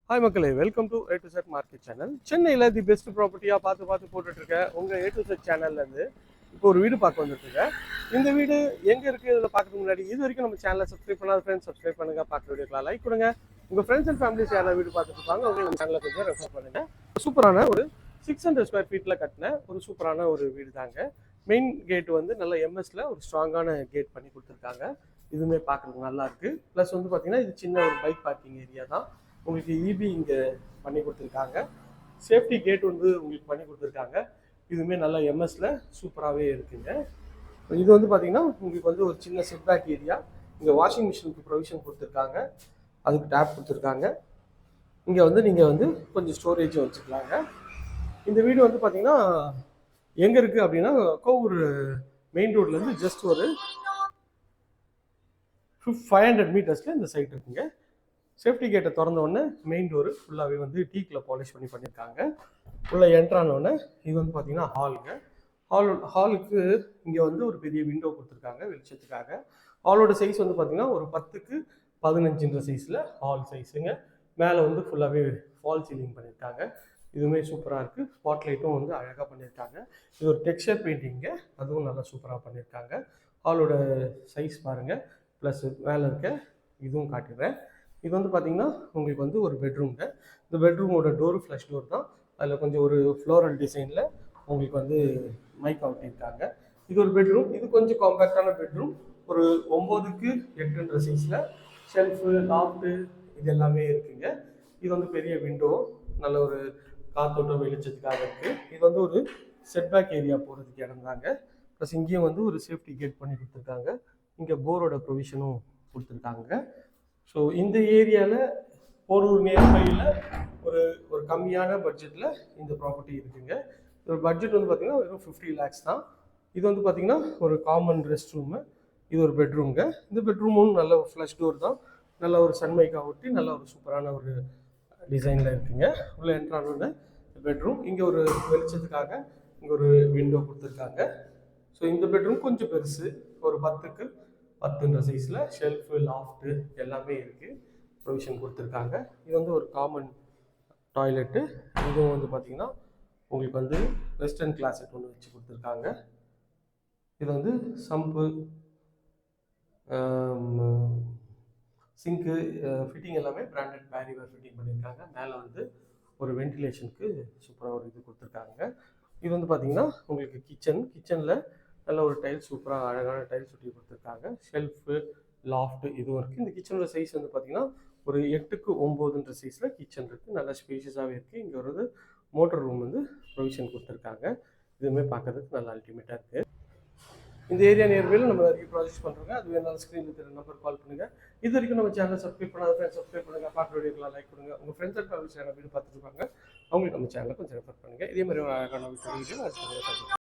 Hi மக்களே, welcome to A to Z market channel. சென்னையில் the best ப்ராப்பர்ட்டியாக பார்த்து போட்டுட்ருக்கேன் உங்கள் A to Z சேனல்லேருந்து இப்போ ஒரு வீடு பார்க்க வந்துட்டுருக்கேன். இந்த வீடு எங்கே இருக்குது இதில் பார்க்கறதுக்கு முன்னாடி இது வரைக்கும் நம்ம சேனலை சப்ஸ்கிரைப் பண்ணாத ஃப்ரெண்ட்ஸ் சப்ஸ்கிரைப் பண்ணுங்கள். பார்க்குற வீடியோக்கெலாம் லைக் கொடுங்க. உங்கள் ஃப்ரெண்ட்ஸ் அண்ட் ஃபேமிலிஸ் யாராவது வீடு பார்த்துட்டு இருப்பாங்க அவங்க நம்ம சேனலை கொஞ்சம் ரெஃபர் பண்ணுங்கள். சூப்பரான ஒரு 600 ஸ்கொயர் ஃபீட்டில் கட்டின ஒரு சூப்பரான ஒரு வீடு தாங்க. மெயின் கேட் வந்து நல்ல எம்எஸ்ல ஒரு ஸ்ட்ராங்கான கேட் பண்ணி கொடுத்துருக்காங்க. இதுவுமே பார்க்குறதுக்கு நல்லா இருக்குது. ப்ளஸ் வந்து பார்த்தீங்கன்னா இது சின்ன ஒரு பைக் பார்க்கிங் ஏரியா தான். உங்களுக்கு இபி இங்கே பண்ணி கொடுத்துருக்காங்க. சேஃப்டி கேட் வந்து உங்களுக்கு பண்ணி கொடுத்துருக்காங்க. இதுவுமே நல்லா எம்எஸ்ல சூப்பராகவே இருக்குங்க. இது வந்து பார்த்தீங்கன்னா உங்களுக்கு வந்து ஒரு சின்ன செட்பேக் ஏரியா. இங்கே வாஷிங் மிஷினுக்கு ப்ரொவிஷன் கொடுத்துருக்காங்க, அதுக்கு டேப் கொடுத்துருக்காங்க. இங்கே வந்து நீங்கள் வந்து கொஞ்சம் ஸ்டோரேஜும் வச்சுக்கலாங்க. இந்த வீடு வந்து பார்த்தீங்கன்னா எங்கே இருக்குது அப்படின்னா கோவூர் மெயின் ரோட்லேருந்து ஜஸ்ட் ஒரு 500 மீட்டர்ஸில் இந்த சைட் இருக்குங்க. சேஃப்டி கேட்டை திறந்த உடனே மெயின் டோரு ஃபுல்லாகவே வந்து டீக்கில் பாலிஷ் பண்ணியிருக்காங்க. உள்ளே என்ட்ரானோடனே இது வந்து பார்த்தீங்கன்னா ஹாலுங்க. ஹாலுக்கு இங்கே வந்து ஒரு பெரிய விண்டோ கொடுத்துருக்காங்க வெளிச்சத்துக்காக. ஹாலோட சைஸ் வந்து பார்த்தீங்கன்னா ஒரு 10க்கு 15 சைஸில் ஹால் சைஸுங்க. மேலே வந்து ஃபுல்லாகவே ஃபால் சீலிங் பண்ணியிருக்காங்க. இதுவுமே சூப்பராக இருக்குது. ஸ்பாட் லைட்டும் வந்து அழகாக பண்ணியிருக்காங்க. இது ஒரு டெக்ஸ்சர் பெயிண்டிங்க, அதுவும் நல்லா சூப்பராக பண்ணியிருக்காங்க. ஹாலோட சைஸ் பாருங்கள். ப்ளஸ் மேலே இருக்க இதுவும் காட்டிடுறேன். இது வந்து பார்த்தீங்கன்னா உங்களுக்கு வந்து ஒரு பெட்ரூம்ங்க. இந்த பெட்ரூமோட டோரு ஃப்ளஷ் டோர் தான். அதில் கொஞ்சம் ஒரு ஃப்ளோரல் டிசைனில் உங்களுக்கு வந்து மைக் ஒட்டியிருக்காங்க. இது ஒரு பெட்ரூம். இது கொஞ்சம் காம்பேக்டான பெட்ரூம். ஒரு 9க்கு 8 சைஸில் ஷெல்ஃபு, லாஃப்ட்டு இது எல்லாமே இருக்குங்க. இது வந்து பெரிய விண்டோ, நல்ல ஒரு காத்தோட்டம் வெளிச்சத்துக்காக இருக்குது. இது வந்து ஒரு செட்பேக் ஏரியா போகிறதுக்கு இடம் தாங்க. ப்ளஸ் இங்கேயும் வந்து ஒரு சேஃப்டி கேட் பண்ணி கொடுத்துருக்காங்க. இங்கே போரோட ப்ரொவிஷனும் கொடுத்துருக்காங்க. ஸோ இந்த ஏரியாவில் ஒரு நியர்பையில் ஒரு ஒரு கம்மியான பட்ஜெட்டில் இந்த ப்ராப்பர்ட்டி இருக்குங்க. ஒரு பட்ஜெட் வந்து பார்த்திங்கன்னா வெறும் 50 lakhs தான். இது வந்து பார்த்திங்கன்னா ஒரு காமன் ரெஸ்ட் ரூமு. இது ஒரு பெட்ரூம்ங்க. இந்த பெட்ரூமும் நல்ல ஒரு ஃப்ளஷ் டோர் தான். நல்ல ஒரு சன்மைக்காக ஒட்டி நல்ல ஒரு சூப்பரான ஒரு டிசைனில் இருக்குங்க. உள்ளே என்ட்ரானோட பெட்ரூம். இங்கே ஒரு வெளிச்சத்துக்காக இங்கே ஒரு விண்டோ கொடுத்துருக்காங்க. ஸோ இந்த பெட்ரூம் கொஞ்சம் பெருசு, ஒரு 10க்கு 10 சைஸில் ஷெல்ஃபு, லாஃப்ட்டு எல்லாமே இருக்குது, ப்ரொவிஷன் கொடுத்துருக்காங்க. இது வந்து ஒரு காமன் டாய்லெட்டு. இதுவும் வந்து பார்த்திங்கன்னா உங்களுக்கு வந்து வெஸ்டர்ன் கிளாஸெட் ஒன்று வச்சு கொடுத்துருக்காங்க. இது வந்து சம்பு, சிங்க்கு ஃபிட்டிங் எல்லாமே பிராண்டட் பேரிவேர் ஃபிட்டிங் பண்ணியிருக்காங்க. மேலே வந்து ஒரு வென்டிலேஷனுக்கு சூப்பராக ஒரு இது கொடுத்துருக்காங்க. இது வந்து பார்த்திங்கன்னா உங்களுக்கு கிச்சனில் நல்ல ஒரு டைல்ஸ், சூப்பராக அழகான டைல்ஸ் ஒட்டி கொடுத்துருக்காங்க. ஷெல்ஃபு, லாஃப்ட்டு இதுவும் இருக்குது. இந்த கிச்சனோட சைஸ் வந்து பார்த்திங்கன்னா ஒரு 8க்கு 9 சைஸில் கிச்சன் இருக்குது. நல்லா ஸ்பேஷியஸாகவே இருக்குது. இங்கே ஒரு மோட்டர் ரூம் வந்து ப்ரொவிஷன் கொடுத்துருக்காங்க. இதுவுமே பார்க்குறதுக்கு நல்லா அல்டிமேட்டாக இருக்குது. இந்த ஏரியா நியர்பையில் நம்ம நிறைய ப்ராஜெக்ட்ஸ் பண்ணுறோங்க. அது வேணாலும் ஸ்க்ரீனில் இருக்கிற நம்பர் கால் பண்ணுங்கள். இது வரைக்கும் நம்ம சேனலை சப்ஸ்கிரைப் பண்ணாத ஃப்ரெண்ட்ஸ் சப்ஸ்கிரைப் பண்ணுங்கள். பார்க்குற வீடியோக்கெலாம் லைக் கொடுங்க. உங்கள் ஃப்ரெண்ட்ஸ் அண்ட் ஃபேமிலிஸ் யாராவது வீடு பார்த்துட்டு இருப்பாங்க அவங்களுக்கு நம்ம சேனலை கொஞ்சம் ரெஃபர் பண்ணுங்கள். இதே மாதிரி ஒரு அழகான வீடியோ